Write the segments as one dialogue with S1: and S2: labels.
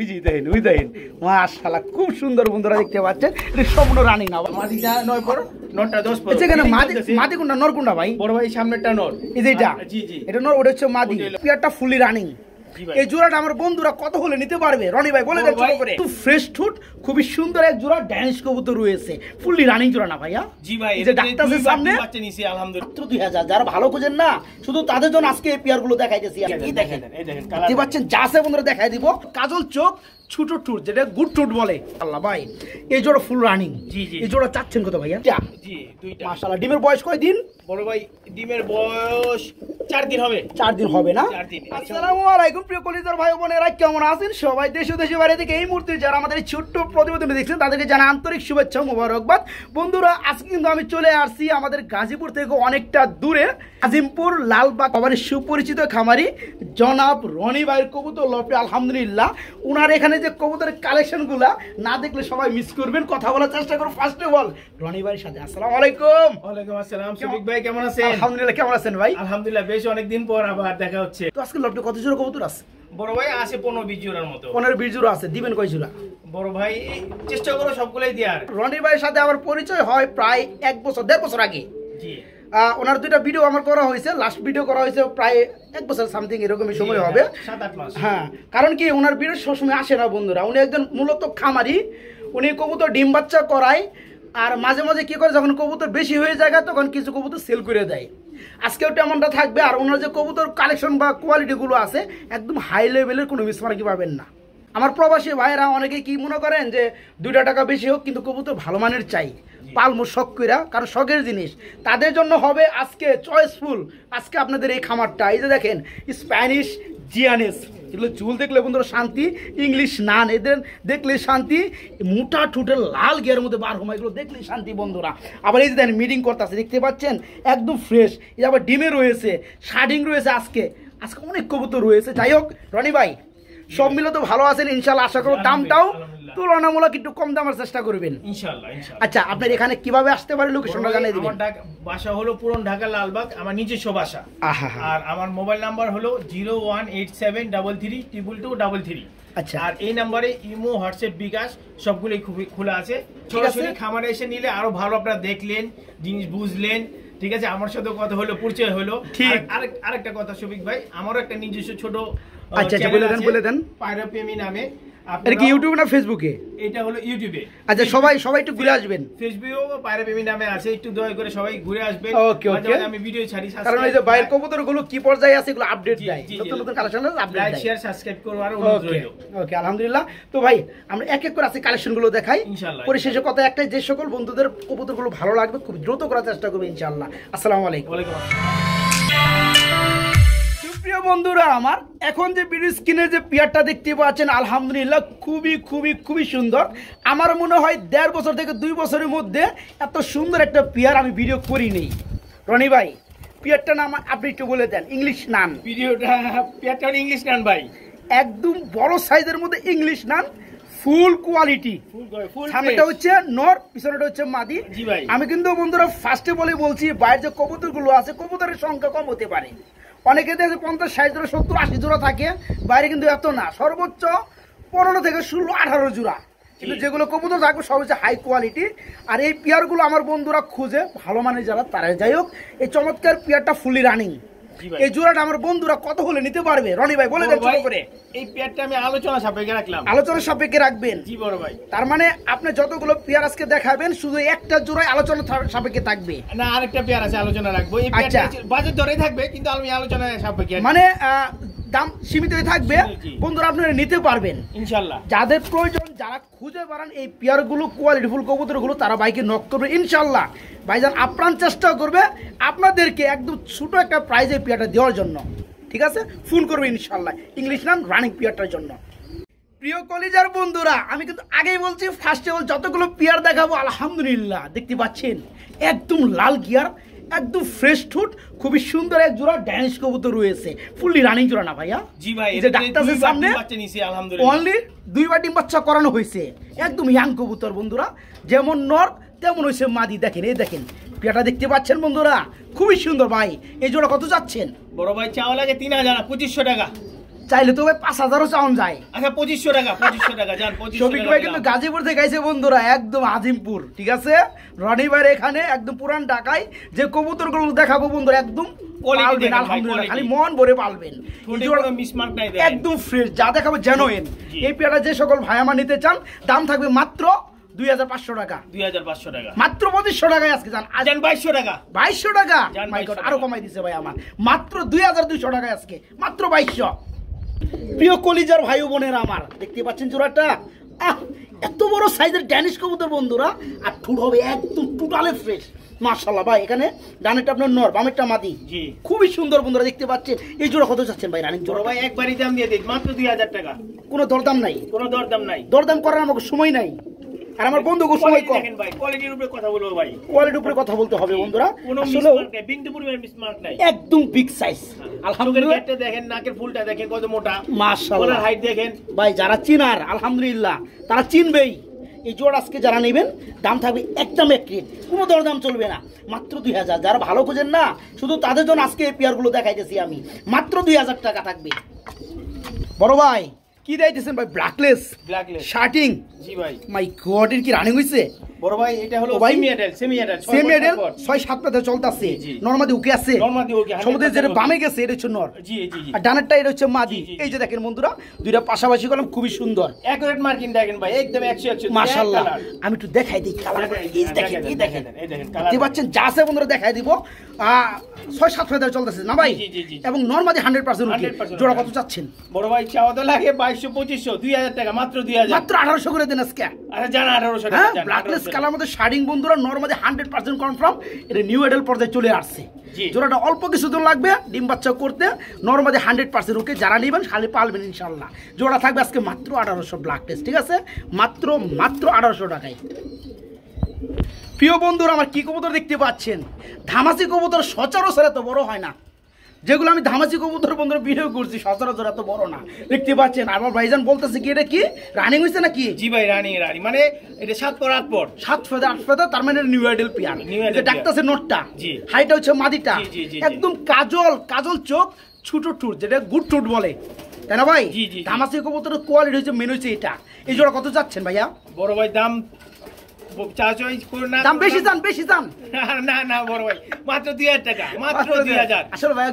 S1: জি দেখেন ওই দেখেন মাশাআল্লাহ খুব সুন্দর বন্ধুরা দেখতে পাচ্ছেন এটা সম্পূর্ণ রানিং না
S2: মাদিটা 9 পর নরটা 10 পর
S1: এখানে মাদি কোনটা নর কোনটা ভাই
S2: বড় ভাই সামনেরটা নর
S1: এই যে এটা
S2: জি জি
S1: এটা নর ওটা হচ্ছে মাদি পেয়ারটা ফুলি রানিং এই জোড়াটা আমার বন্ধুরা কত হলে নিতে পারবে রনি ভাই বলে দেন ছোট করে একটু ফ্রেশ ঠুট খুবই সুন্দর এক জোড়া ড্যানিশ কবুতর রয়েছে ফুলি রানিং জোড়া না ভাইয়া
S2: জি ভাই
S1: এই যে ডাক্তারের সামনে
S2: বাচ্চা নিছি আলহামদুলিল্লাহ
S1: 2000 যারা ভালো খুঁজেন না শুধু তাদের জন্য আজকে এই পেয়ার গুলো দেখাইতেছি এই দেখেন দেখতে পাচ্ছেন জাসে বন্ধুরা দেখাই দিব কাজল চোখ ছোট টুট যেটা গুড টুট বলে আল্লাহ ভাই এই জোড়া ফুল রানিং
S2: জি জি
S1: এই জোড়া চাচ্ছেন কত ভাইয়া
S2: জি দুইটা
S1: মাশাআল্লাহ ডিমের বয়স কয় দিন
S2: বড় ভাই ডিমের বয়স 4 দিন হবে
S1: 4 দিন হবে না
S2: 4 দিন
S1: আসসালামু আলাইকুম প্রিয় কলিজার ভাই বোনেরা কেমন আছেন সবাই দেশ ও দেশের বাইরে থেকে এই মুহূর্তে যারা আমাদের এই ছোট্ট প্রতিবেদন দেখছেন তাদেরকে জানাই আন্তরিক শুভেচ্ছা মোবারকবাদ বন্ধুরা আজকে কিন্তু আমি চলে আসছি আমাদের গাজীপুর থেকে অনেকটা দূরে আজিমপুর লালবাগ আমাদের সুপরিচিত খামারি জনাব রনি ভাইয়ের কবুতর লফটে আলহামদুলিল্লাহ উনার এখানে যে কবুতরের কালেকশনগুলা না দেখলে সবাই মিস করবেন কথা বলার চেষ্টা করুন ফার্স্ট অফ অল রনি ভাইয়ের সাথে আসসালামু আলাইকুম
S2: ওয়ালাইকুম আসসালাম শফিক ভাই কেমন আছেন
S1: আলহামদুলিল্লাহ কেমন আছেন ভাই
S2: আলহামদুলিল্লাহ বেশ অনেক দিন পর আবার দেখা হচ্ছে
S1: তো আজকে লফটে কত জোড়া কবুতর আছে
S2: বড় ভাই আছে 15-20 জোড়ার মতো
S1: 15-20 জোড়া আছে দিবেন কয় জোড়া
S2: বড় ভাই চেষ্টা করো সবগুলাই দেওয়ার
S1: রনি ভাইয়ের সাথে আমার পরিচয় হয় প্রায় 1 বছর 1.5 বছর আগে
S2: জি
S1: ওনার দুইটা ভিডিও আমার করা হয়েছে লাস্ট ভিডিও করা হয়েছে প্রায় 1 বছর সামথিং এরকমই সময় হবে
S2: 7-8 মাস
S1: হ্যাঁ কারণ কি ওনার ভিডিও সবসময় আসে না বন্ধুরা উনি একজন মূলত খামারি উনি কবুতর ডিম বাচ্চা করায় আর মাঝে মাঝে কি করে যখন কবুতর বেশি হয়ে যায় তখন কিছু কবুতর সেল করে দেয় আজকেও তেমনটা থাকবে আর ওনার যে কবুতর কালেকশন বা কোয়ালিটিগুলো আছে একদম হাই লেভেলের কোনো মিসমার্কি পাবেন না আমার প্রবাসী ভাইয়েরা অনেকে কি মনে করেন যে 2 টাকা বেশি হোক কিন্তু কবুতর ভালো মানের চাই পালমো শখ কইরা কারণ শখের জিনিস তাদের জন্য হবে আজকে চয়েসফুল আজকে আপনাদের এই খামারটা এই যে দেখেন স্প্যানিশ জিয়ানেস এগুলো চুল দেখলে বন্ধুরা শান্তি ইংলিশ নান এদের দেখলে শান্তি মোটা ঠুটের লাল গিয়ার মধ্যে বার হমা এগুলো দেখলে শান্তি বন্ধুরা আবার এই যে দেখেন মিটিং করতেছে দেখতে পাচ্ছেন একদম ফ্রেশ এই আবার ডিমে রয়েছে শার্টিং রয়েছে আজকে অনেক কবুতর রয়েছে যাই হোক রনি ভাই সব মিলে তো ভালো আছেন ইনশাআল্লাহ আশা করব দামটাও তুলনামূলক একটু কম দামের চেষ্টা করবেন
S2: ইনশাআল্লাহ
S1: আচ্ছা আপনার এখানে কিভাবে আসতে পারে লোকেশনটা জানিয়ে দিবেন
S2: আমার বাসা হলো পুরন ঢাকা লালবাগ আমার নিজস্ব বাসা আর আমার মোবাইল নাম্বার হলো 01873322233
S1: আচ্ছা
S2: আর এই নম্বরে ইমো হোয়াটসঅ্যাপ বিকাশ সবগুলোই খোলা আছে সরাসরি খামারে এসে নিলে আরো ভালো আপনারা দেখলেন জিনিস বুঝলেন ঠিক আছে আমার সাথে কথা হলো পরিচয় হলো আরেকটা কথা শফিক ভাই আমারও একটা নিজস্ব ছোট
S1: আচ্ছা বলে দেন
S2: পায়রাপ্রেমী নামে
S1: এটা কি ইউটিউবে না ফেসবুকে
S2: এটা হলো ইউটিউবে
S1: আচ্ছা সবাই একটু ঘুরে আসবেন
S2: ফেসবুকেও পায়রাপ্রেমী নামে আছে একটু দয়া করে সবাই ঘুরে আসবেন
S1: ওকে
S2: আমি ভিডিও ছাড়ি
S1: কারণ এই যে বাইরের কবুতরগুলো কি পর্যায়ে আছে এগুলো আপডেট দেয় নতুন কালেকশন আপডেট দেয়
S2: লাইক শেয়ার সাবস্ক্রাইব করো আর অনুরোধ রইল
S1: ওকে আলহামদুলিল্লাহ তো ভাই আমরা এক এক করে আছে কালেকশনগুলো দেখাই
S2: ইনশাআল্লাহ
S1: পরিশেষে কথা একটাই যে সকল বন্ধুদের কবুতরগুলো ভালো লাগবে খুব দ্রুত করার চেষ্টা করবে ইনশাআল্লাহ আসসালামু আলাইকুম প্রিয় বন্ধুরা আমার এখন যে ভিডিও স্ক্রিনে যে পেয়ারটা দেখতে পাচ্ছেন আলহামদুলিল্লাহ খুবই সুন্দর আমার মনে হয় 1.5 বছর থেকে 2 বছরের মধ্যে এত সুন্দর একটা পেয়ার আমি ভিডিও করিনি রনি ভাই পেয়ারটার নাম আপনি একটু বলে দেন ইংলিশ নান
S2: পেয়ারটা ইংলিশ নান ভাই
S1: একদম বড় সাইজের মধ্যে ইংলিশ নান ফুল কোয়ালিটি সামনেটা হচ্ছে নর পিছনেটা হচ্ছে মাদি আমি কিন্তু বন্ধুরা ফার্স্টে বলছি বাইরের যে কবুতরগুলো আছে কবুতরের সংখ্যা কম হতে পারে অনেকে দেখে 50-60 জোড়া 70-80 জোড়া থাকে বাইরে কিন্তু এত না সর্বোচ্চ 15 থেকে 16-18 জোড়া কিন্তু যেগুলো কবুতর থাকবে সব হচ্ছে হাই কোয়ালিটি আর এই পেয়ারগুলো আমার বন্ধুরা খুঁজে ভালো মানে যারা তারা যাই হোক এই চমৎকার পেয়ারটা ফুলি রানিং এই জোড়াটা আমার বন্ধুরা কত হলে নিতে পারবে রনি ভাই বলে দেন ছোট করে
S2: এই পেয়ারটা আমি আলোচনা সাপেক্ষে রাখলাম
S1: আলোচনা সাপেক্ষে রাখবেন
S2: জি বড় ভাই
S1: তার মানে আপনি যতগুলো পেয়ার আজকে দেখাবেন শুধু একটা জোড়ায় আলোচনা সাপেক্ষে থাকবে
S2: না আরেকটা পেয়ার আছে আলোচনা রাখবো এই পেয়ারটা বাজেট ধরেই থাকবে কিন্তু আমি আলোচনা সাপেক্ষে
S1: মানে দাম সীমিত থাকবে বন্ধুরা আপনারা নিতে পারবেন
S2: ইনশাআল্লাহ
S1: যাদের প্রয়োজন যারা খুঁজে পারেন এই পেয়ারগুলো কোয়ালিটিফুল কবুতরগুলো তারা বাইকে নক করবে ইনশাআল্লাহ ভাইজান আপ্রাণ চেষ্টা করবে আপনাদেরকে একদম ছোট একটা প্রাইজে পেয়ারটা দেওয়ার জন্য ঠিক আছে ফোন করবে ইনশাআল্লাহ ইংলিশ নাম রানিং পেয়ারটার জন্য প্রিয় কলিজার বন্ধুরা আমি কিন্তু আগেই বলছি ফার্স্টে যতগুলো পেয়ার দেখাবো আলহামদুলিল্লাহ দেখতে পাচ্ছেন একদম লাল গিয়ার একদম ফ্রেশ ঠুট খুবই সুন্দর এক জোড়া ড্যানিশ কবুতর রয়েছে ফুললি রানিং জোড়া না ভাইয়া
S2: জি ভাই
S1: এই যে ডাক্তারের সামনে
S2: বাচ্চা নিছি আলহামদুলিল্লাহ
S1: অনলি 2 বার ডিম বাচ্চা করানো হয়েছে একদম ইয়াং কবুতর বন্ধুরা যেমন নর তেমন হয়েছে মাদি দেখেন এই দেখেন পেয়ারটা দেখতে পাচ্ছেন বন্ধুরা খুবই সুন্দর ভাই এই জোড়া কত যাচ্ছেন
S2: বড় ভাই চাওয়া লাগে 3000 2500 টাকা
S1: চাইলে তো ভাই 5000ও চাউন যায়।
S2: আচ্ছা 2500 টাকা জান 2500
S1: শফিক ভাই কিন্তু গাজীপুর থেকে আইছে বন্ধুরা, একদম আজিমপুর, ঠিক আছে। রনি ভাইয়ের এখানে একদম পুরান ঢাকায় যে কবুতরগুলো দেখাবো বন্ধুরা, একদম পালবেন আলহামদুলিল্লাহ, খালি মন ভরে পালবেন,
S2: মিসমার্ক নাই,
S1: একদম ফ্রেশ, যা দেখাবো জেনুইন। এই পেয়ারা যে সকল ভাই আমার নিতে চান, দাম থাকবে মাত্র 2500 টাকা,
S2: 2500 টাকা,
S1: মাত্র 2500 টাকায় আজকে জান।
S2: জান 2200 টাকা,
S1: 2200 টাকা, মাই গড, আরো কমাই দিছে ভাই আমার, মাত্র 2200 টাকায় আজকে, মাত্র 2200। প্রিয় কলিজার ভাই বোনেরা আমার, দেখতে পাচ্ছেন জোড়াটা, এত বড় সাইজের ড্যানিশ কবুতর বন্ধুরা, আর ঠুট হবে একদম টোটালি ফ্রেশ মাশাআল্লাহ ভাই। এখানে ডানেরটা আপনার নর, বামেরটা মাদি, জি খুবই সুন্দর বন্ধুরা, দেখতে পাচ্ছেন। এই জোড়া কত চাচ্ছেন ভাই? রানিং জোড়া
S2: ভাই একবারই দাম দিয়ে দিই, মাত্র 2000 টাকা,
S1: কোনো দরদাম নাই, দরদাম করার আমাকে সময় নাই, আর আমার বন্ধুকে সময় কম।
S2: দেখেন ভাই কোয়ালিটির উপরে কথা বলবো ভাই,
S1: কোয়ালিটির উপরে কথা বলতে হবে বন্ধুরা,
S2: কোনো মিসমার্ক নাই, বিন্দু পরিমাণ মিসমার্ক নাই,
S1: একদম বিগ সাইজ।
S2: আলহামদুলিল্লাহ, এটা দেখেন, নাকের ফুলটা দেখেন কত মোটা,
S1: মাশাআল্লাহ,
S2: হাইট দেখেন
S1: ভাই। যারা চিনার আলহামদুলিল্লাহ তারা চিনবেই। এই জোড়া আজকে যারা নেবেন, দাম থাকবে একদম এক রেট, কোনো দরদাম চলবে না, মাত্র 2000। যারা ভালো খোঁজেন না, শুধু তাদের জন্য আজকে এই পেয়ারগুলো দেখাইতেছি আমি, মাত্র 2000 টাকা থাকবে। বড় ভাই কি দিতেছেন ভাই? ব্ল্যাকলেস শার্টিং, জি ভাই। মাই গড, এর কি রানিং হইছে
S2: বড় ভাই? এটা হলো সেমি অ্যাডাল্ট
S1: 6-7 পাতা চলতেছে, নরমাদি ওকে আছে, সমুদ্রে যেটা বামে গেছে এটা হচ্ছে নর, জি জি জি, আর ডানেরটা এটা হচ্ছে মাদি। এই যে দেখেন বন্ধুরা, দুইটা পাশাপাশি করলাম, খুবই সুন্দর,
S2: একুরেট মার্কিং দেখেন ভাই, একদম 100
S1: মাশাআল্লাহ। আমি একটু দেখাই দিই কালার, এই দেখেন দেখতে পাচ্ছেন, যা আছে বন্ধুরা দেখাই দিব। 6-7 পাতা চলতেছে না ভাই, এবং নরমাদি 100% ওকে। জোড়া কত চাচ্ছেন
S2: বড় ভাই? চাওয়া তো লাগে 2200-2500, 2000 টাকা, মাত্র 2000,
S1: মাত্র 1800 করে দেন আজকে।
S2: আচ্ছা জানা 1800 টাকা,
S1: ব্ল্যাকলেস কালার মধ্যে শার্টিং বন্ধুরা, নরমাদি 100% কনফার্ম, এটা নিউ এডাল পর্যায়ে চলে আসছে। জোড়াটা অল্প কিছুদিন লাগবে ডিম বাচ্চা করতে, নরমাদি 100% ওকে। যারা নেবেন খালি পালবেন ইনশাআল্লাহ। জোড়া থাকবে আজকে মাত্র 1800 ব্ল্যাকলেস, ঠিক আছে, মাত্র 1800 টাকায়। প্রিয় বন্ধুরা আমার, কি কবুতর দেখতে পাচ্ছেন? ধামাসি কবুতর সচরাচর এত বড় হয় না, যেগুলো আমি ধামাসি কবুতর বন্ধুরা ভিডিও করছি, সচরাচর এত বড় না, দেখতে পাচ্ছেন। আমার ভাইজান বলতেছে কি, এটা কি রানিং হইছে নাকি?
S2: জি ভাই, রানিং মানে এটা 7 পর 8 পর,
S1: 7 ফেদা 8 ফেদা, তার মানে নিউ আইডল পিয়ার। এটা ডাকতেছে নটটা, হাইটা হচ্ছে মাদিটা, একদম কাজল চোখ, ছোট ঠুট, যেটা গুড ঠুট বলে, তাই না ভাই? ধামাসি কবুতরের কোয়ালিটি হচ্ছে মেন হচ্ছে এটা। এই জোড়া কত যাচ্ছেন ভাইয়া?
S2: বড় ভাই দাম
S1: দাম বেশি চান
S2: না বড় ভাই, মাত্র 2000 টাকা, মাত্র 2000।
S1: আসলে ভাই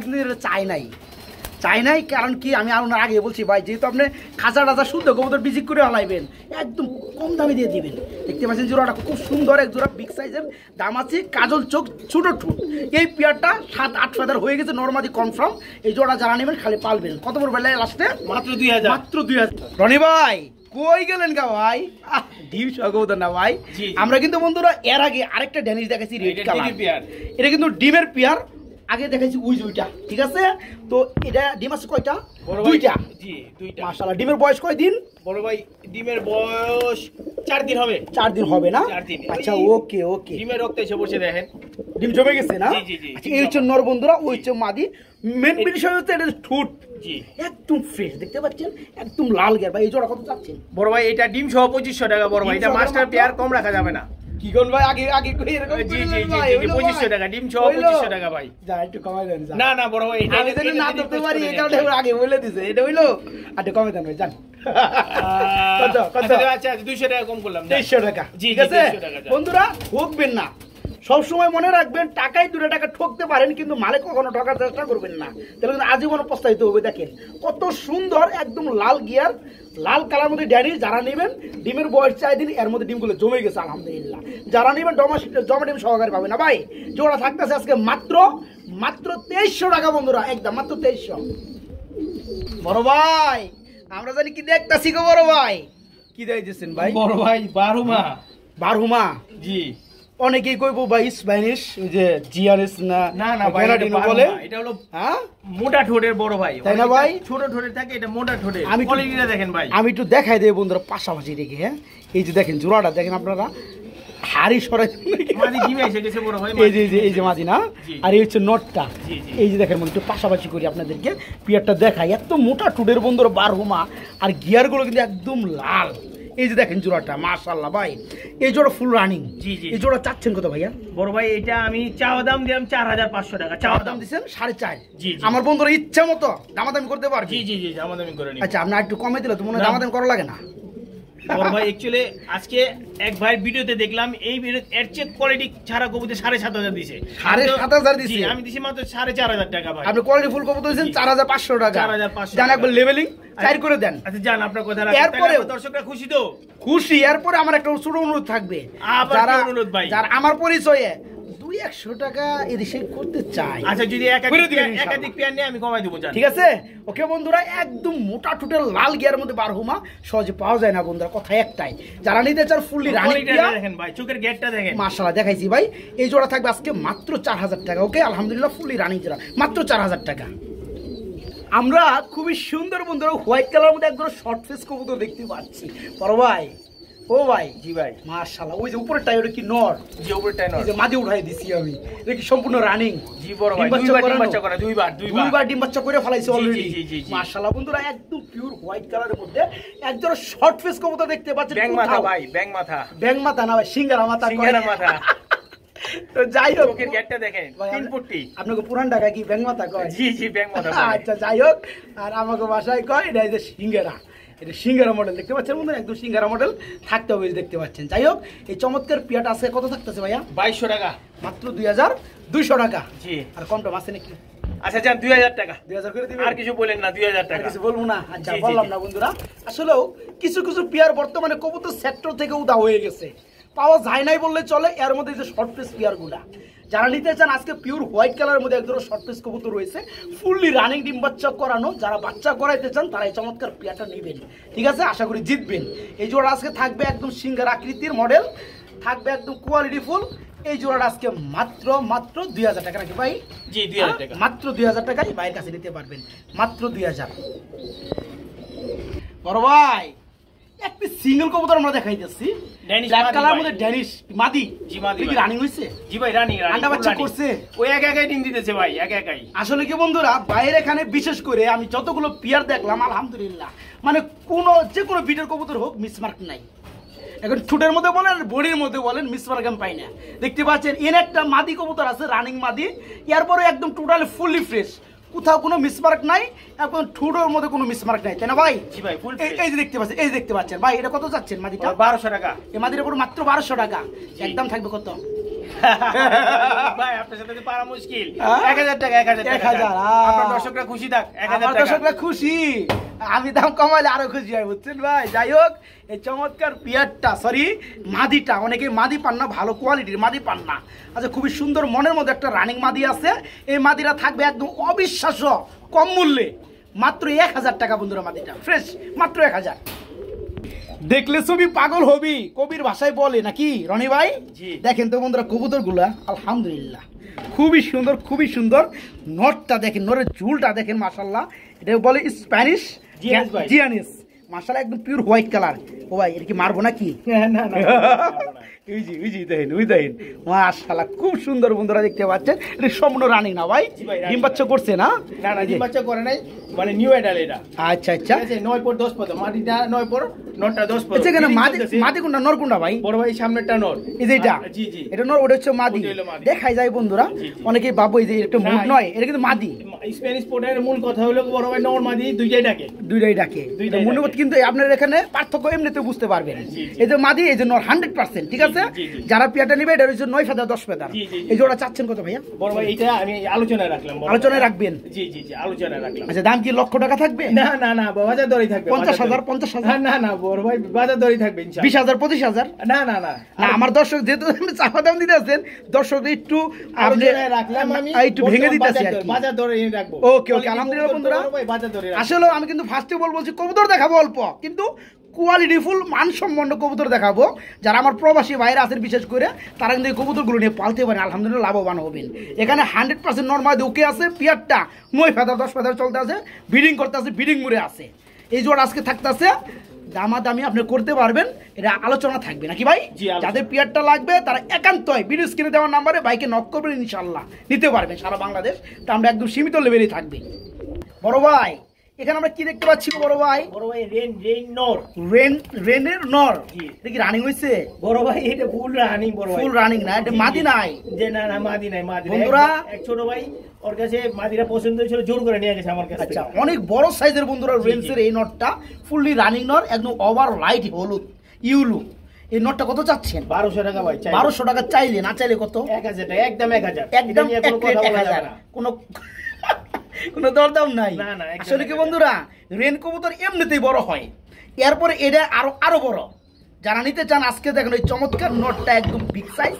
S1: চাই নাই, কারণ কি আমি আপনার আগে বলছি ভাই, যেহেতু আপনি খাঁচা টাচা শুদ্ধ কবুতর বিজিক করে হলাইবেন, একদম কম দামে দিয়ে দিবেন। দেখতে পাচ্ছেন জোড়াটা খুব সুন্দর, এক জোড়া বিগ সাইজের, দাম আছে কাজল চোখ, ছোট ঠুট। এই পেয়ারটা 7-8 ফেদার হয়ে গেছে, নরমাদি কনফার্ম। এই জোড়া যারা নেবেন খালি পালবেন। কত বড় বেলায় লাস্টে?
S2: মাত্র 2000,
S1: মাত্র 2000। রনি ভাই কই গেলেন গা ভাই? ডিম সহকবুতর না ভাই, আমরা কিন্তু বন্ধুরা এর আগে আরেকটা ড্যানিশ দেখাইছি, রেড কালার, এটা কিন্তু ডিমের পেয়ার। আগে দেখাইছি উইটা, ঠিক আছে। তো এটা ডিম আছে কয়টা? দুইটা, জি দুইটা। মাশাআল্লাহ, ডিমের বয়স কয় দিন
S2: বড় ভাই? ডিমের বয়স 4 দিন হবে।
S1: 4 দিন হবে না?
S2: 4 দিন।
S1: আচ্ছা ওকে।
S2: ডিমের রক্ত এসে বসে দেখেন,
S1: ডিম জমে গেছে না?
S2: জি জি।
S1: আচ্ছা, এই হচ্ছে নর বন্ধুরা, ওই হচ্ছে মাদি। মেন বিষয় হচ্ছে এটা ঠুট, জি একদম ফ্রেশ, দেখতে পাচ্ছেন, একদম লাল গের। ভাই এই জোড়া কত চাচ্ছেন?
S2: বড় ভাই এটা ডিম সহ 2500 টাকা বড় ভাই, এটা মাস্টার পেয়ার, কম রাখা যাবে না।
S1: কি কোন ভাই? আগে কই এরকম?
S2: জি 2500 টাকা ডিম সহ 2500 টাকা ভাই।
S1: যা একটু কমাই দেন।
S2: না বড় ভাই,
S1: আমি জানি না ধরতে পারি, এই কারণে আগে বলে দিছে, এটা হইলো। একটু কমাই দেন ভাই, জান। কত?
S2: আচ্ছা 200 টাকা কম করলাম,
S1: 200 টাকা, ঠিক আছে বন্ধুরা। ঠকবেন না, সবসময় মনে রাখবেন, টাকায় 2 টাকা ঠকতে পারেন, কিন্তু মালে কখনো ঠকার চেষ্টা করবেন না, তাহলে কিন্তু আজীবন পস্তাইতে হবে। দেখেন কত সুন্দর, একদম লাল গিয়ার, লাল কালার মধ্যে ড্যানি। যারা নেবেন, ডিমের বয়স 4 দিন, এর মধ্যে ডিমগুলো জমে গেছে আলহামদুলিল্লাহ। যারা নেবেন জমা ডিম সহকারে পাবেন না ভাই। জোড়া থাকতেছে আজকে মাত্র 2300 টাকা বন্ধুরা, একদম মাত্র 2300। বড় ভাই আমরা জানি কি দেখতাছি গো বড় ভাই, কি দিয়েছেন ভাই?
S2: বড় ভাই
S1: বারহুমা, জি। অনেকেই কইবো ভাই স্প্যানিশ, ওই যে জিআরএস না ভেরাডিনো বলে, এটা হলো
S2: মোটা ঠোঁটের বড় ভাই,
S1: তাই না ভাই?
S2: ছোট ঠোঁটের থাকে, এটা মোটা ঠোঁটের। কোয়ালিটিটা দেখেন ভাই,
S1: আমি একটু দেখাই দেব বন্ধুরা পাশাপাশি রেখে। হ্যাঁ, এই যে দেখেন জোড়াটা দেখেন আপনারা, হাড়ি সরাই
S2: মাদি ডিমে এসে গেছে বড় ভাই,
S1: এই যে মাদি না, আর এই হচ্ছে নটটা। এই যে দেখেন একটু পাশাপাশি করি আপনাদেরকে, পিয়ারটা দেখাই। এত মোটা ঠোঁটের বন্ধুরা বারহুমা, আর গিয়ারগুলো কিন্তু একদম লাল, এই যে দেখেন জোড়াটা মাশাআল্লাহ ভাই, এই জোড়া ফুল রানিং।
S2: জি জি।
S1: এই জোড়া চাচ্ছেন কত ভাইয়া?
S2: বড় ভাই এটা আমি চাওয়া দাম দিলাম 4500 টাকা।
S1: চাওয়া দাম দিচ্ছেন 4.5।
S2: জি জি।
S1: আমার বন্ধুরা ইচ্ছা মতো দামাদামি করতে পারবে।
S2: জি জি জি, দামাদামি করে নিন।
S1: আচ্ছা আপনি একটু কমে দিলে তো মনে হয় দামাদামি করা লাগে না।
S2: বড় ভাই অ্যাকচুয়ালি আজকে এক ভাই ভিডিওতে দেখলাম এই ভিডিও এর চেয়ে কোয়ালিটি ছাড়া কবুতর 7500 দিছে।
S1: 7500 দিছে?
S2: জি, আমি দিছি মাত্র 4500 টাকা ভাই।
S1: আপনি কোয়ালিটি ফুল কবুতর দিয়েছেন 4500 টাকা।
S2: 4500
S1: জান একবার লেভেলিং চাই করে দেন।
S2: আচ্ছা জান আপনার কথা রাখেন।
S1: এরপরে
S2: দর্শকরা খুশি তো?
S1: খুশি। এরপরে আমার একটা ছোট অনুরোধ থাকবে,
S2: আবার
S1: যারা
S2: কি অনুরোধ ভাই?
S1: যারা আমার পরিচয়ে 200 টাকা এদিকে করতে চাই,
S2: আচ্ছা যদি একাধিক পেয়ার নিয়ে আমি কমাই দেবো জান।
S1: ঠিক আছে? ওকে বন্ধুরা, একদম মোটা টুটের লাল গিয়ার মধ্যে বারহুমা সহজে পাওয়া যায় না বন্ধুরা, কথা একটাই। যারা নিতে চান ফুললি রানিং পেয়ার
S2: দেখেন ভাই, চোখের গেটটা দেখেন
S1: মাশাআল্লাহ দেখাইছি ভাই। এই জোড়া থাকবে আজকে মাত্র 4000 টাকা। ওকে আলহামদুলিল্লাহ ফুললি রানিং জোড়া মাত্র 4000 টাকা। আমরা খুবই সুন্দর বন্ধুরা হোয়াইট কালার মধ্যে একদম শর্ট ফেস কবুতর দেখতে পাচ্ছি। বড় ভাই, ও ভাই,
S2: জি ভাই
S1: মাশাআল্লাহ, ওই যে উপরের টাই ওটা কি নর?
S2: জি উপরেরটা নর।
S1: এই যে মাঝে উঠাই দিছি আমি, এটা কি সম্পূর্ণ রানিং?
S2: জি বড় ভাই,
S1: দুইবার ডিম বাচ্চা করে ফলাইছে অলরেডি।
S2: জি, জি, জি, জি।
S1: মাশাআল্লাহ বন্ধুরা, একদম পিওর হোয়াইট কালারের মধ্যে একজন শর্ট ফেস কবুতর দেখতে পাচ্ছেন।
S2: ব্যাং মাথা ভাই, ব্যাং মাথা।
S1: ব্যাং মাথা না ভাই, সিঙ্গারা মাথা।
S2: সিঙ্গারা মাথা।
S1: তো যাই হোক,
S2: চোখের গেটটা দেখেন, তিন ফুটি।
S1: আপনাকে পুরান ঢাকা কি ব্যাং মাথা কয়?
S2: জি জি, ব্যাং মাথা।
S1: আচ্ছা যাই হোক, আর আমাকে বাসায় কয় এটা এই যে সিঙ্গারা। এটা সিঙ্গারা মডেল দেখতে পাচ্ছেন বন্ধুরা, একদম সিঙ্গারা মডেল থাকতে হবে দেখতে পাচ্ছেন। যাই হোক, এই চমৎকার পিয়াটা আছে কত থাকতেছে ভাইয়া?
S2: 2200 টাকা
S1: মাত্র 2200 টাকা।
S2: জি।
S1: আর কম টম আছে নাকি?
S2: আচ্ছা যান 2000 টাকা।
S1: 2000 করে দিবেন?
S2: আর কিছু বলেন না, 2000 টাকা।
S1: কিছু বলবো না? আচ্ছা
S2: জি, জি,
S1: বললাম
S2: জি।
S1: না বন্ধুরা, আসলেও কিছু কিছু পিয়ার বর্তমানে কবুতর সেক্টর থেকে উদা হয়ে গেছে, পাওয়া যায় নাই বললে চলে। এর মধ্যে যে শর্ট ফেস পিয়ার গুলা যারা নিতে চান, আজকে পিওর হোয়াইট কালারের মধ্যে একদম শর্ট ফেস কবুতর রয়েছে, ফুললি রানিং ডিম বাচ্চা করানো। যারা বাচ্চা করাইতে চান তারা এই চমৎকার পিয়ারটা নেবেন, ঠিক আছে? আশা করি জিতবেন। এই জোড়া আজকে থাকবে একদম সিঙ্গার আকৃতির মডেল, থাকবে একদম কোয়ালিটি ফুল। এই জোড়াটা আজকে মাত্র 2000 টাকা নাকি ভাই?
S2: জি 2000 টাকা।
S1: মাত্র 2000 টাকায় ভাইয়ের কাছে নিতে পারবেন, মাত্র 2000। বড় ভাই, একটি সিঙ্গেল কবুতর আমরা দেখাইতেছি,
S2: ড্যানিশ
S1: ব্ল্যাক
S2: মাদি
S1: কালার
S2: ভাই।
S1: মধ্যে ড্যানিশ মাদি।
S2: জি, মাদি
S1: কি
S2: ভাই।
S1: রানিং হইছে?
S2: জি ভাই রানিং,
S1: আন্ডা বাচ্চা করছে?
S2: ওই একাই ডিম দিতেছে ভাই, একাই।
S1: আসলে কি বন্ধুরা, বাইরে এখানে বিশেষ করে আমি যতগুলো পিয়ার দেখলাম আলহামদুলিল্লাহ, মানে যে কোনো বিটের কবুতর হোক মিসমার্ক নাই। এখন ঠুটের মধ্যে বলেন, বডির মধ্যে বলেন, মিসমার্ক আমি পাই না। দেখতে পাচ্ছেন এর একটা মাদি কবুতর আছে রানিং মাদি, এরপরে একদম টোটালি ফুললি ফ্রেশ, কোথাও কোনো মিসমার্ক নাই, এখন ঠুটের মধ্যে কোনো মিসমার্ক নাই, তাই না ভাই?
S2: জি ভাই ফুল।
S1: এই যে দেখতে পাচ্ছেন, এই যে দেখতে পাচ্ছেন ভাই, এটা কত যাচ্ছেন মাদিটা?
S2: 1200 টাকা।
S1: এই মাদির উপর মাত্র 1200 টাকা। একদম থাকবে কত
S2: ভাই? আপনার সাথে তো পারা মুশকিল।
S1: হ্যাঁ?
S2: 1000 টাকা, 1000 টাকা।
S1: 1000,
S2: আপনার দর্শকরা খুশি থাক, 1000
S1: আমার
S2: টাকা।
S1: দর্শকরা খুশি, আমি দাম কমাইলে আরো খুশি হয়, বুঝছেন ভাই? যাই হোক, এই চমৎকার পিয়ারটা, সরি মাদিটা, অনেকে মাদি পান না, ভালো কোয়ালিটির মাদি পান না। আচ্ছা, খুবই সুন্দর মনের মধ্যে একটা রানিং মাদি আছে। এই মাদিরা থাকবে একদম অবিশ্বাস্য কম মূল্যে, মাত্র 1000 টাকা বন্ধুরা। মাদিটা ফ্রেশ, মাত্র 1000। দেখলে ছবি পাগল হবি, কবির ভাষায় বলে নাকি রনি ভাই?
S2: জি।
S1: দেখেন তো বন্ধুরা কবুতর গুলা আলহামদুলিল্লাহ খুবই সুন্দর, খুবই সুন্দর। নটটা দেখেন, নরের চুলটা দেখেন মাশাল্লাহ, এটা বলে স্প্যানিশ জিয়ানিস। মাশাল্লাহ একদম পিওর হোয়াইট কালার। ও ভাই, এটা কি মারবো নাকি?
S2: না না,
S1: মাশাআল্লাহ খুব সুন্দর বন্ধুরা, দেখতে পাচ্ছেন এটা সম্পূর্ণ রানিং না ভাই?
S2: জি ভাই,
S1: ডিম বাচ্চা করছে না?
S2: না না, ডিম বাচ্চা করে নাই, মানে নিউ অ্যাডাল এটা।
S1: আচ্ছা আচ্ছা,
S2: 9 পর 10 পদ, মাটিটা 9 পর, নটটা 10 পদ।
S1: আচ্ছা কেন মাদি কোনটা নর কোনটা ভাই?
S2: বড় ভাই সামনেরটা নর।
S1: এই যে এটা?
S2: জি জি,
S1: এটা নর, ওটা হচ্ছে মাদি।
S2: ওটা হলো মাদি।
S1: দেখাই যায় বন্ধুরা,
S2: জি, জি।
S1: অনেকেই ভাবো এই যে একটা মুড
S2: না,
S1: নয়, এটা কিন্তু মাদি।
S2: স্প্যানিশ পোর্টের মূল কথা হলো বড় ভাই নর মাদি দুইটাই ডাকে।
S1: দুইটাই ডাকে,
S2: দুইটাই
S1: মনে
S2: ডাকে।
S1: কিন্তু আপনার এখানে পার্থক্য এমনিতে বুঝতে পারবেন।
S2: জি, জি।
S1: এই যে মাদি, এই যে নর 100%, ঠিক আছে?
S2: জি, জি।
S1: যারা পিয়াটা নিবে এটা হচ্ছে 9 ফেদার 10 ফেদার।
S2: জি, জি, জি।
S1: এই জোড়া চাচ্ছেন কত ভাইয়া?
S2: বড় ভাই এটা আমি আলোচনায় রাখলাম। বড় ভাই।
S1: আলোচনায় রাখবেন?
S2: জি জি জি, আলোচনায় রাখলাম।
S1: আচ্ছা, দাম কি লক্ষ টাকা থাকবে?
S2: না না না, বাজার দরই থাকবে।
S1: 50,000 50,000
S2: না না বড় ভাই, বাজার দরই থাকবে ইনশাআল্লাহ।
S1: 20,000 25,000?
S2: না না না
S1: না, আমার দর্শক যেহেতু চাপা দাম দিতে আছেন, দর্শক একটু আপনি
S2: আলোচনায় রাখলাম, আমি
S1: একটু ভেঙে দিতেছি আর কি।
S2: বাজার দরে রাখবো।
S1: ওকে ওকে, আলহামদুলিল্লাহ বন্ধুরা।
S2: বড় ভাই বাজার দরে রাখবো।
S1: আসলে আমি কিন্তু ফার্স্টে বলছি কবুতর দেখাবো অল্প, কিন্তু কোয়ালিটি ফুল মানসম্পন্ন কবুতর দেখাবো। যারা আমার প্রবাসী ভাইরা আছেন বিশেষ করে, তারা কিন্তু এই কবুতরগুলো নিয়ে পালতে পারেন, আলহামদুলিল্লাহ লাভবান হবেন। এখানে 100% নর্মাল ওকে আছে, পিয়ারটা 9 ফেদার 10 ফেদার চলতে আছে, ব্রিডিং করতে আছে, ব্রিডিং মুড়ে আছে। এই জোড়া আজকে থাকতে আছে, দামাদামি আপনি করতে পারবেন, এটা আলোচনা থাকবে নাকি ভাই?
S2: জি, আলোচনা।
S1: যাদের পিয়ারটা লাগবে তারা একান্তই ভিডিও স্ক্রিনে দেওয়ার নাম্বারে বাইকে নক করবেন, ইনশাল্লাহ নিতে পারবেন সারা বাংলাদেশ। তা আমরা একদম সীমিত লেভেলেই থাকবে। বড় ভাই, এখানে আমরা কি দেখতে পাচ্ছি বড় ভাই?
S2: বড় ভাই রেন নর,
S1: রেনের নর।
S2: জি।
S1: এটা কি রানিং হইছে?
S2: বড় ভাই এটা ফুল রানিং, বড় ভাই
S1: ফুল রানিং না, এটা মাদি নাই।
S2: যে না না মাদি নাই, মাদি নাই।
S1: বন্ধুরা
S2: এক ছোট ভাই ওর কাছে মাদিরা পছন্দ হয়েছিল, জোর করে নিয়ে গেছে আমার কাছে।
S1: আচ্ছা, অনেক বড় সাইজের বন্ধুরা রেঞ্জের এই নটটা, ফুললি রানিং নর, একদম ওভার লাইট হলুদ ইউলু। এই নটটা কত চাচ্ছেন?
S2: 1200 টাকা ভাই।
S1: 1200 টাকা চাইলে, না চাইলে কত?
S2: 1000 টাকা, একদম 1000।
S1: একদম এক রেট 1000, কোনো দরদাম নাই।
S2: না, না, একদম
S1: আসলে কি বন্ধুরা, রেন কবুতর এমনিতেই বড় হয়, এরপরে এটা আরো বড়। যারা নিতে চান আজকে দেখেন এই চমৎকার নটটা, একদম বিগ সাইজ।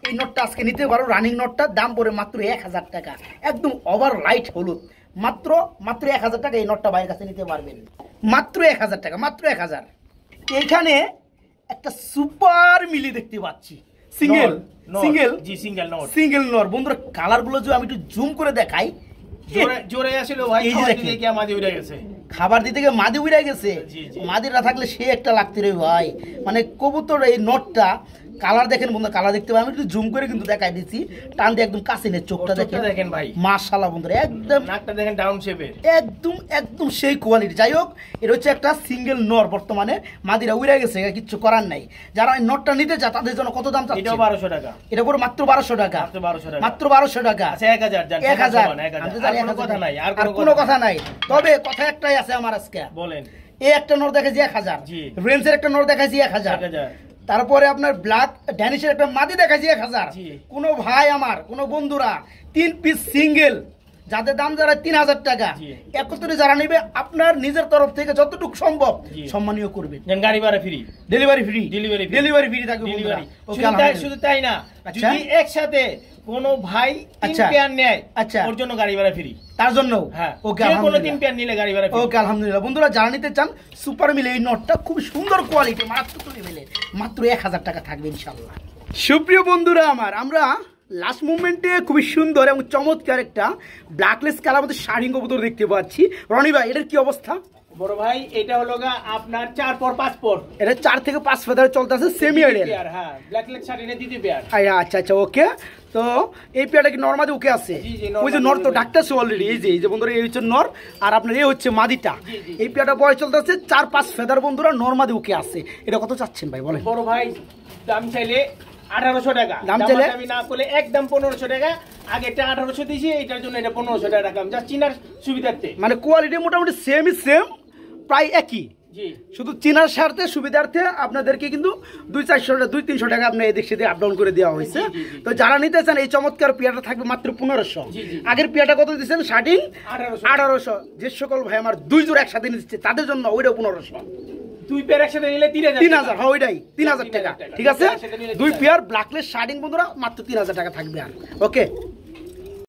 S1: এই নটটা আজকে নিতে পারো, রানিং নটটার দাম পড়ে মাত্র 1000 টাকা, একদম ওভার লাইট হলুদ। মাত্র 1000 টাকা এই নটটা ভাইয়ের কাছে নিতে পারবেন, মাত্র 1000 টাকা, মাত্র 1000। এখানে একটা সুপার মিলি দেখতে পাচ্ছি, সিঙ্গেল নর বন্ধুরা। কালার গুলো যদি আমি একটু জুম করে দেখাই,
S2: জোরে আসলে ভাই খাবার দিতে গিয়ে মাদি উড়ে গেছে।
S1: মাদিরা থাকলে সে একটা লাগতে রে ভাই, মানে কবুতর এই নটটা কালার দেখেন বন্ধুরা, কালার দেখতে পাই, আমি একটু জুম করে কিন্তু দেখাই দিচ্ছি, টান দিয়ে একদম কাছে নিয়ে চোখটা দেখেন
S2: ভাই,
S1: মাশাআল্লাহ বন্ধুরা, একদম
S2: নাকটা দেখেন ডাউন শেপের,
S1: একদম সেই কোয়ালিটি। যাই হোক, এটা হচ্ছে একটা সিঙ্গেল নর, বর্তমানে মাদিরা উড়ে গেছে, কিচ্ছু করার নাই। যারা এই নটটা নিতে চায় তাদের জন্য কত দাম চাচ্ছে?
S2: এটাও 1200 টাকা,
S1: এটা পুরো মাত্র 1200 টাকা, মাত্র 1200 টাকা।
S2: আচ্ছা 1000
S1: আর কোনো কথা নাই, তবে কথা একটাই আছে আমার আজকে,
S2: বলেন।
S1: এই একটা নর দেখাইছি 1000, রেঞ্জের একটা নর দেখাইছি 1000, তারপরে আপনার ব্ল্যাক ড্যানিশের একটা মাদি দেখাইছি 1000। কোন ভাই আমার, কোন বন্ধুরা 3 পিস সিঙ্গেল যাদের দাম যারা 3000 টাকা, একত্রে যারা নেবে আপনার নিজের তরফ থেকে যতটুকু সম্ভব সম্মানীয় করবেন।
S2: গাড়ি ভাড়া ফ্রি,
S1: ডেলিভারি ফ্রি থাকবে।
S2: শুধু তাই না, যদি একসাথে কোন ভাই 3 পেয়ার নেয়, আচ্ছা ওর জন্য গাড়ি ভাড়া ফ্রি,
S1: তার জন্য।
S2: হ্যাঁ,
S1: ওকে,
S2: কোন 3 পেয়ার নিলে গাড়ি ভাড়া ফ্রি।
S1: ওকে, আলহামদুলিল্লাহ। বন্ধুরা যারা নিতে চান সুপার মিলে এই নটটা, খুব সুন্দর কোয়ালিটি, মারাত্মক লেভেলের, মাত্র 1000 টাকা থাকবে ইনশাআল্লাহ। সুপ্রিয় বন্ধুরা আমার, আমরা লাস্ট মুভমেন্টে খুবই সুন্দর এবং চমৎকার একটা ব্ল্যাকলেস কালার মধ্যে শাড়ি কবুতর দেখতে পাচ্ছি। রনি ভাই, এটার কি অবস্থা?
S2: বড় ভাই এটা হলো আপনার 4 পর 5 পর,
S1: এটা 4 থেকে 5 ফেদার চলতেছে, সেমি এডেল।
S2: হ্যাঁ, ব্ল্যাকলেস শাড়ি নে দ্বিতীয় পেয়ার।
S1: আচ্ছা ওকে। তো এই পেয়ারটা কি নরমাদি ওকে আছে? ওই যে নর তো ডাকতেছে অলরেডি, এই যে বন্ধুরা, এই হচ্ছে নর, আর আপনার এই হচ্ছে মাদিটা। এই পেয়ারটা বয়স চলতেছে 4-5 ফেদার বন্ধুরা, নরমাদি ওকে আছে। এটা কত চাচ্ছেন ভাই বলেন?
S2: বড় ভাই দাম চাইলে 1800 টাকা,
S1: দাম চাইলে
S2: আমি না করলে একদম 1500 টাকা। আগে এটা 1800 দিয়েছি, এটার জন্য এটা 1500 টাকা রাখলাম, যা চিনার সুবিধার্থে।
S1: মানে কোয়ালিটি মোটামুটি সেম প্রায় একই, শুধু চিনার স্বার্থে সুবিধার্থে আপনাদেরকে কিন্তু 200-300 টাকা আপনার এদিক সেদিক আপ ডাউন করে দেওয়া হয়েছে। তো যারা নিতে চান এই চমৎকার পেয়ারটা থাকবে মাত্র 1500। আগের পেয়ারটা কত দিচ্ছেন? স্টার্টিং 1800। যে সকল ভাই আমার 2 জোড়া একসাথে নিচ্ছে তাদের জন্য ওইটা 1500।
S2: 2 পেয়ার একসাথে নিলে
S1: 3000। হ্যাঁ, ওইটাই 3000 টাকা। ঠিক আছে, 2 পেয়ার ব্ল্যাকলেস শার্টিং বন্ধুরা মাত্র 3000 টাকা থাকবে। আর ওকে।